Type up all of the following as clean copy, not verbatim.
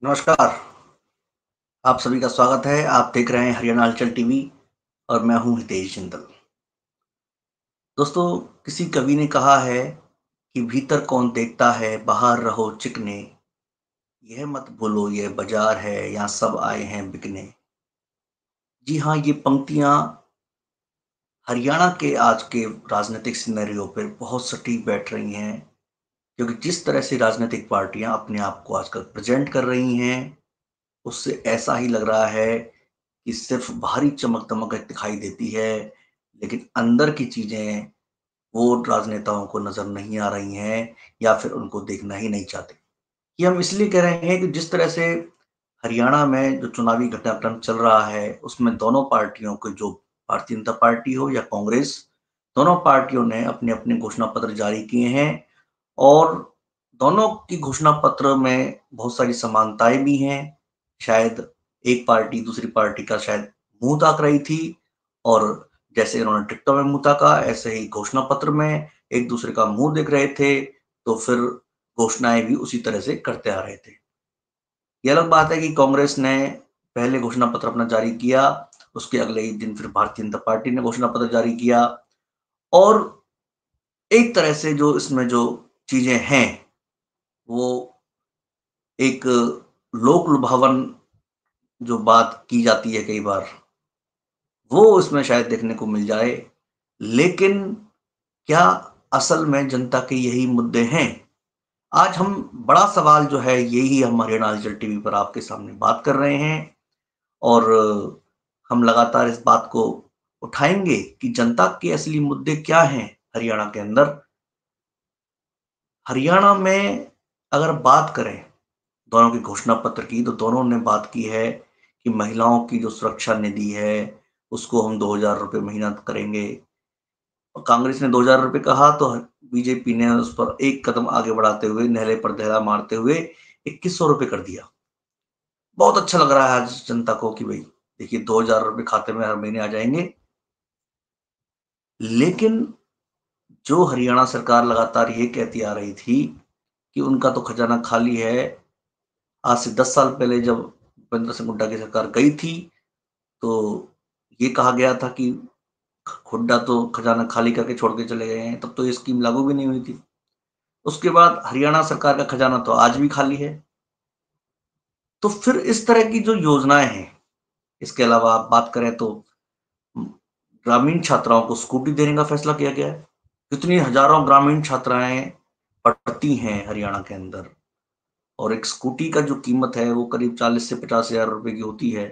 नमस्कार, आप सभी का स्वागत है। आप देख रहे हैं हरियाणा हलचल टीवी और मैं हूं हितेश जिंदल। दोस्तों, किसी कवि ने कहा है कि भीतर कौन देखता है, बाहर रहो चिकने, यह मत भूलो यह बाजार है, यहाँ सब आए हैं बिकने। जी हाँ, ये पंक्तियां हरियाणा के आज के राजनीतिक सिनेरियो पर बहुत सटीक बैठ रही हैं, क्योंकि जिस तरह से राजनीतिक पार्टियां अपने आप को आजकल प्रेजेंट कर रही हैं, उससे ऐसा ही लग रहा है कि सिर्फ बाहरी चमक-दमक दिखाई देती है, लेकिन अंदर की चीज़ें वो राजनेताओं को नज़र नहीं आ रही हैं या फिर उनको देखना ही नहीं चाहते। ये हम इसलिए कह रहे हैं कि जिस तरह से हरियाणा में जो चुनावी घटनाक्रम चल रहा है, उसमें दोनों पार्टियों के जो भारतीय जनता पार्टी हो या कांग्रेस, दोनों पार्टियों ने अपने-अपने घोषणा पत्र जारी किए हैं और दोनों की घोषणा पत्र में बहुत सारी समानताएँ भी हैं। शायद एक पार्टी दूसरी पार्टी का शायद मुँह ताक रही थी और जैसे उन्होंने टिकटों में मुँह ताका, ऐसे ही घोषणा पत्र में एक-दूसरे का मुँह देख रहे थे, तो फिर घोषणाएँ भी उसी तरह से करते आ रहे थे। ये अलग बात है कि कांग्रेस ने पहले घोषणा पत्र अपना जारी किया, उसके अगले ही दिन फिर भारतीय जनता पार्टी ने घोषणा पत्र जारी किया और एक तरह से जो इसमें जो चीज़ें हैं, वो एक लोक लुभावन जो बात की जाती है कई बार, वो उसमें शायद देखने को मिल जाए। लेकिन क्या असल में जनता के यही मुद्दे हैं? आज हम बड़ा सवाल जो है यही हम हरियाणा डिजिटल टीवी पर आपके सामने बात कर रहे हैं और हम लगातार इस बात को उठाएँगे कि जनता के असली मुद्दे क्या हैं हरियाणा के अंदर। हरियाणा में अगर बात करें दोनों की घोषणा पत्र की, तो दोनों ने बात की है कि महिलाओं की जो सुरक्षा निधि है, उसको हम ₹2000 महीना करेंगे। और कांग्रेस ने ₹2000 कहा तो बीजेपी ने उस पर एक कदम आगे बढ़ाते हुए, नेहले पर दहला मारते हुए ₹2100 कर दिया। बहुत अच्छा लग रहा है आज जनता को कि भई देखिए ₹2000 खाते में हर महीने आ जाएँगे। लेकिन जो हरियाणा सरकार लगातार ये कहती आ रही थी कि उनका तो खजाना खाली है। आज से 10 साल पहले जब भूपेंद्र सिंह हुड्डा की सरकार गई थी, तो ये कहा गया था कि हुड्डा तो खजाना खाली करके छोड़ के चले गए हैं, तब तो ये स्कीम लागू भी नहीं हुई थी। उसके बाद हरियाणा सरकार का खजाना तो आज भी खाली है। तो फिर इस तरह की जो योजनाएँ हैं, इसके अलावा आप बात करें तो उम, ग्रामीण छात्राओं को स्कूटी देने का फैसला किया गया है। कितनी हज़ारों ग्रामीण छात्राएँ पढ़ती हैं हरियाणा के अंदर और एक स्कूटी का जो कीमत है वो करीब 40 से 50 हज़ार रुपए की होती है।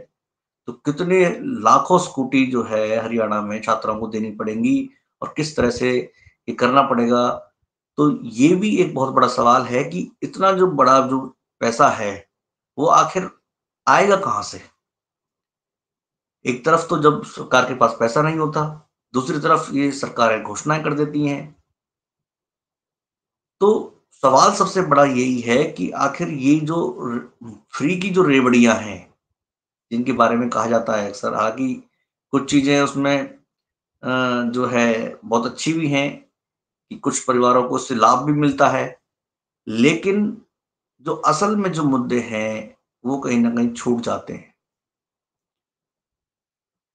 तो कितने लाखों स्कूटी जो है हरियाणा में छात्राओं को देनी पड़ेंगी और किस तरह से ये करना पड़ेगा। तो ये भी एक बहुत बड़ा सवाल है कि इतना जो बड़ा जो पैसा है, वो आखिर आएगा कहाँ से? एक तरफ तो जब सरकार के पास पैसा नहीं होता, दूसरी तरफ ये सरकारें घोषणाएँ कर देती हैं। तो सवाल सबसे बड़ा यही है कि आखिर ये जो फ्री की जो रेवड़ियाँ हैं, जिनके बारे में कहा जाता है अक्सर, हालाँकि कुछ चीज़ें उसमें जो है बहुत अच्छी भी हैं कि कुछ परिवारों को उससे लाभ भी मिलता है। लेकिन जो असल में जो मुद्दे हैं, वो कहीं न कहीं छूट जाते हैं।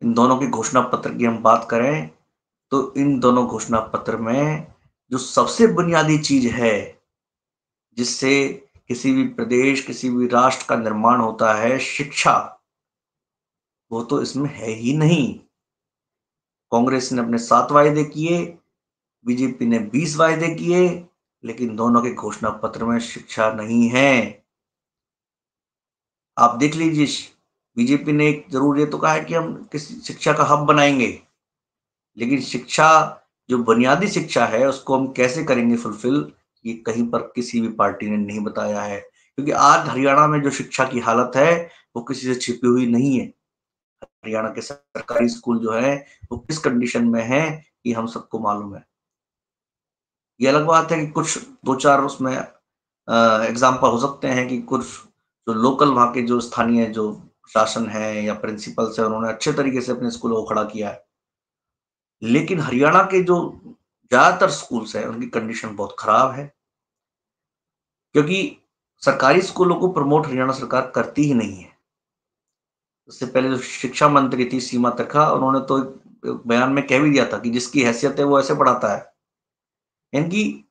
इन दोनों के घोषणा पत्र की हम बात करें, तो इन दोनों घोषणा पत्र में जो सबसे बुनियादी चीज़ है, जिससे किसी भी प्रदेश, किसी भी राष्ट्र का निर्माण होता है, शिक्षा, वो तो इसमें है ही नहीं। कांग्रेस ने अपने 7 वायदे किए, बीजेपी ने 20 वायदे किए, लेकिन दोनों के घोषणा पत्र में शिक्षा नहीं है। आप देख लीजिए बीजेपी ने एक ज़रूर ये तो कहा है कि हम किसी शिक्षा का हब बनाएँगे, लेकिन शिक्षा जो बुनियादी शिक्षा है उसको हम कैसे करेंगे फुलफ़िल, ये कहीं पर किसी भी पार्टी ने नहीं बताया है। क्योंकि आज हरियाणा में जो शिक्षा की हालत है, वो किसी से छिपी हुई नहीं है। हरियाणा के सरकारी स्कूल जो हैं, वो किस कंडीशन में हैं, ये हम सबको मालूम है। ये अलग बात है कि कुछ 2-4 उसमें एग्ज़ाम्पल हो सकते हैं कि कुछ जो लोकल वहाँ के जो स्थानीय जो शासन है या प्रिंसिपल्स हैं, उन्होंने अच्छे तरीके से अपने स्कूलों को खड़ा किया है। लेकिन हरियाणा के जो ज़्यादातर स्कूल्स हैं, उनकी कंडीशन बहुत खराब है। क्योंकि सरकारी स्कूलों को प्रमोट हरियाणा सरकार करती ही नहीं है। उससे पहले जो शिक्षा मंत्री थी सीमा त्रिखा, उन्होंने तो एक बयान में कह भी दिया था कि जिसकी हैसियत है वो ऐसे पढ़ाता है। यानी कि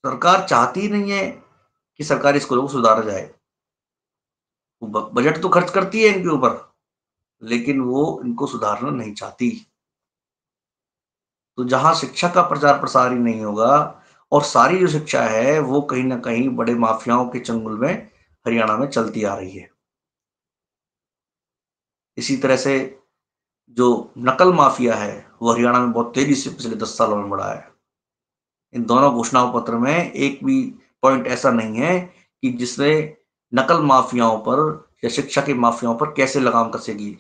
सरकार चाहती ही नहीं है कि सरकारी स्कूलों को सुधारा जाए। वो बजट तो खर्च करती है इनके ऊपर, लेकिन वो इनको सुधारना नहीं चाहती। तो जहाँ शिक्षा का प्रचार-प्रसार ही नहीं होगा और सारी जो शिक्षा है वो कहीं न कहीं बड़े माफियाओं के चंगुल में हरियाणा में चलती आ रही है। इसी तरह से जो नकल माफिया है, वो हरियाणा में बहुत तेज़ी से पिछले 10 सालों में बढ़ा है। इन दोनों घोषणा पत्र में एक भी पॉइंट ऐसा नहीं है कि जिससे नकल माफियाओं पर या शिक्षा के माफियाओं पर कैसे लगाम कसेगी।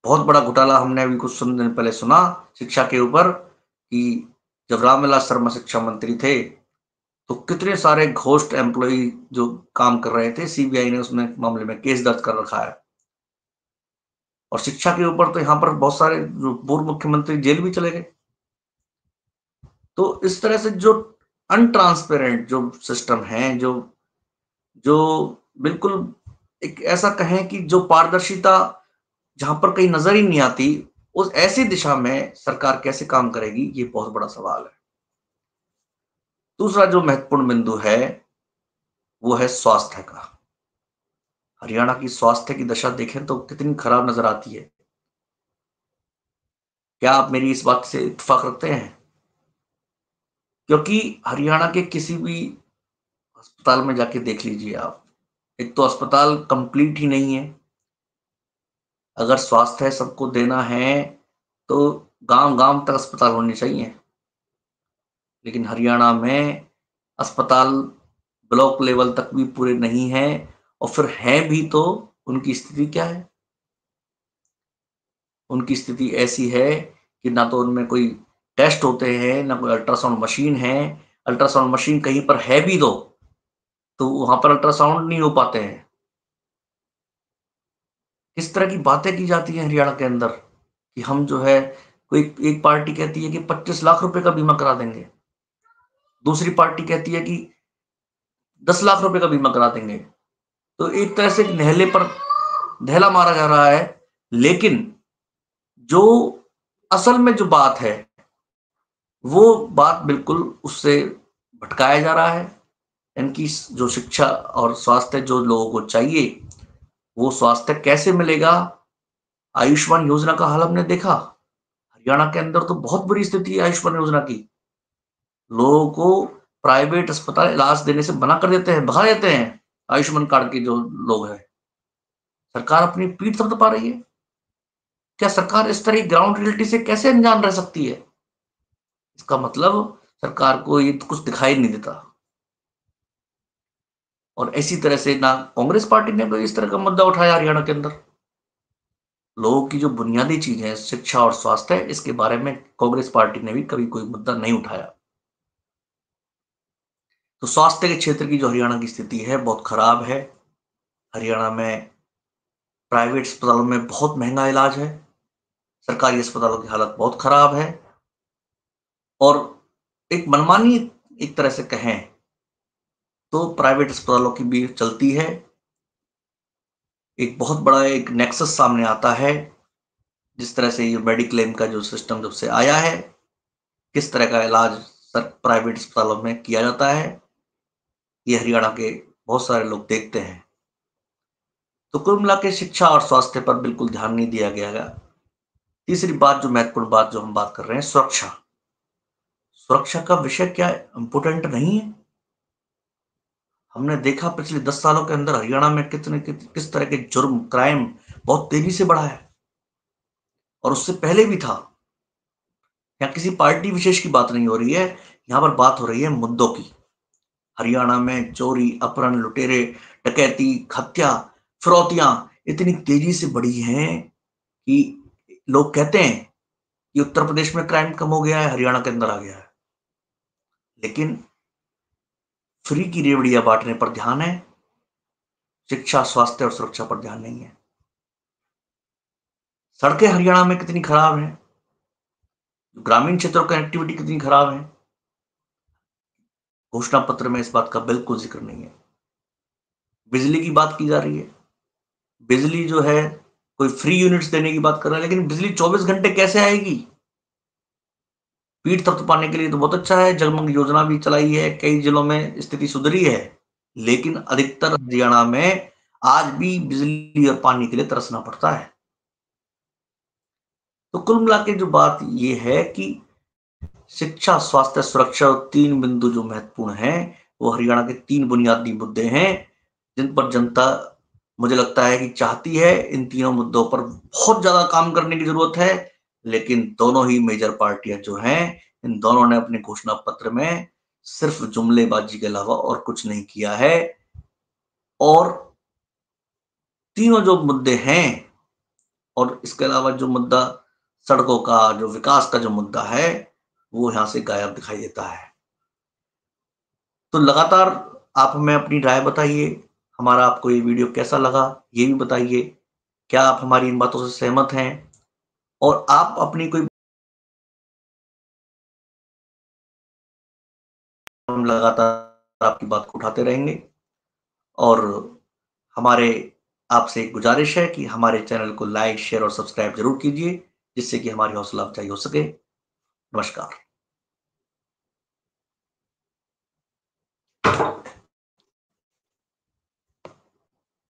बहुत बड़ा घोटाला हमने अभी कुछ दिन पहले सुना शिक्षा के ऊपर कि जब रामविलास शर्मा शिक्षा मंत्री थे, तो कितने सारे घोस्ट एम्प्लॉयी जो काम कर रहे थे, सीबीआई ने उसमें मामले में केस दर्ज कर रखा है। और शिक्षा के ऊपर तो यहाँ पर बहुत सारे जो पूर्व मुख्यमंत्री जेल भी चले गए। तो इस तरह से जो अनट्रांसपेरेंट जो सिस्टम है, जो जो बिल्कुल एक ऐसा कहें कि जो पारदर्शिता जहाँ पर कहीं नज़र ही नहीं आती, उस ऐसी दिशा में सरकार कैसे काम करेगी, ये बहुत बड़ा सवाल है। दूसरा जो महत्वपूर्ण बिंदु है, वो है स्वास्थ्य का। हरियाणा की स्वास्थ्य की दशा देखें तो कितनी खराब नज़र आती है। क्या आप मेरी इस बात से इत्तेफ़ाक रखते हैं? क्योंकि हरियाणा के किसी भी अस्पताल में जाके देख लीजिए आप, एक तो अस्पताल कंप्लीट ही नहीं है। अगर स्वास्थ्य सबको देना है, तो गाँव-गाँव तक अस्पताल होने चाहिए। लेकिन हरियाणा में अस्पताल ब्लॉक लेवल तक भी पूरे नहीं हैं और फिर हैं भी तो उनकी स्थिति क्या है? उनकी स्थिति ऐसी है कि ना तो उनमें कोई टेस्ट होते हैं, ना कोई अल्ट्रासाउंड मशीन है। अल्ट्रासाउंड मशीन कहीं पर है भी तो वहाँ पर अल्ट्रासाउंड नहीं हो पाते हैं। किस तरह की बातें की जाती हैं हरियाणा के अंदर कि हम जो है कोई एक पार्टी कहती है कि 25 लाख रुपए का बीमा करा देंगे। दूसरी पार्टी कहती है कि 10 लाख रुपए का बीमा करा देंगे। तो एक तरह से न्हैले पर ढेला मारा जा रहा है, लेकिन जो असल में जो बात है, वो बात बिल्कुल उससे भटकाया जा रहा है। इनकी जो शिक्षा और स्वास्थ्य जो लोगों को चाहिए, वो स्वास्थ्य कैसे मिलेगा? आयुष्मान योजना का हाल हमने देखा। हरियाणा के अंदर तो बहुत बुरी स्थिति है आयुष्मान योजना की। लोगों को प्राइवेट अस्पताल इलाज देने से मना कर देते हैं, भगा देते हैं, आयुष्मान कार्ड के जो लोग हैं। सरकार अपनी पीठ थपथपा रही है। क्या सरकार इस तरह की ग्राउंड रियलिटी से कैसे अनजान रह सकती है? इसका मतलब सरकार को ये कुछ दिखाई नहीं देता। और इसी तरह से ना कांग्रेस पार्टी ने कोई इस तरह का मुद्दा उठाया हरियाणा के अंदर। लोगों की जो बुनियादी चीज़ है, शिक्षा और स्वास्थ्य, इसके बारे में कांग्रेस पार्टी ने भी कभी कोई मुद्दा नहीं उठाया। तो स्वास्थ्य के क्षेत्र की जो हरियाणा की स्थिति है, बहुत खराब है। हरियाणा में प्राइवेट अस्पतालों में बहुत महँगा इलाज है। सरकारी अस्पतालों की हालत बहुत खराब है और एक मनमानी एक तरह से कहें, तो प्राइवेट अस्पतालों की भी चलती है। एक बहुत बड़ा एक नेक्सस सामने आता है, जिस तरह से ये मेडिक्लेम का जो सिस्टम जब से आया है, किस तरह का इलाज प्राइवेट अस्पतालों में किया जाता है, ये हरियाणा के बहुत सारे लोग देखते हैं। तो कुल मिला के शिक्षा और स्वास्थ्य पर बिल्कुल ध्यान नहीं दिया गया है। तीसरी बात जो महत्वपूर्ण बात जो हम बात कर रहे हैं, सुरक्षा। सुरक्षा का विषय क्या इम्पोर्टेंट नहीं है? हमने देखा पिछले 10 सालों के अंदर हरियाणा में किस तरह के जुर्म, क्राइम बहुत तेज़ी से बढ़ा है और उससे पहले भी था। यहाँ किसी पार्टी विशेष की बात नहीं हो रही है, यहाँ पर बात हो रही है मुद्दों की। हरियाणा में चोरी, अपहरण, लुटेरे, डकैती, हत्या, फिरौतियाँ इतनी तेज़ी से बढ़ी हैं कि लोग कहते हैं कि उत्तर प्रदेश में क्राइम कम हो गया है, हरियाणा के अंदर आ गया है। लेकिन फ्री की रेवड़ियाँ बाँटने पर ध्यान है, शिक्षा, स्वास्थ्य और सुरक्षा पर ध्यान नहीं है। सड़कें हरियाणा में कितनी खराब हैं, ग्रामीण क्षेत्रों की कनेक्टिविटी कितनी खराब है। घोषणा पत्र में इस बात का बिल्कुल जिक्र नहीं है। बिजली की बात की जा रही है, बिजली जो है कोई फ्री यूनिट्स देने की बात कर रहा है, लेकिन बिजली 24 घंटे कैसे आएगी? पीठ थपथपाने के लिए तो बहुत अच्छा है, जलमंग योजना भी चलाई है, कई जिलों में स्थिति सुधरी है, लेकिन अधिकतर हरियाणा में आज भी बिजली और पानी के लिए तरसना पड़ता है। तो कुल मिला के जो बात ये है कि शिक्षा, स्वास्थ्य, सुरक्षा और 3 बिंदु जो महत्वपूर्ण हैं, वो हरियाणा के 3 बुनियादी मुद्दे हैं, जिन पर जनता मुझे लगता है कि चाहती है इन तीनों मुद्दों पर बहुत ज़्यादा काम करने की ज़रूरत है, लेकिन दोनों ही मेजर पार्टियाँ जो हैं, इन दोनों ने अपने घोषणा पत्र में सिर्फ जुमलेबाजी के अलावा और कुछ नहीं किया है और तीनों जो मुद्दे हैं और इसके अलावा जो मुद्दा सड़कों का, जो विकास का जो मुद्दा है, वो यहाँ से गायब दिखाई देता है। तो लगातार आप हमें अपनी राय बताइए, हमारा आपको ये वीडियो कैसा लगा, ये भी बताइए। क्या आप हमारी इन बातों से सहमत हैं? और आप अपनी कोई हम लगातार आपकी बात को उठाते रहेंगे और हमारे आपसे एक गुजारिश है कि हमारे चैनल को लाइक, शेयर और सब्सक्राइब ज़रूर कीजिए, जिससे कि हमारी हौसला अफ़ज़ाई हो सके। नमस्कार।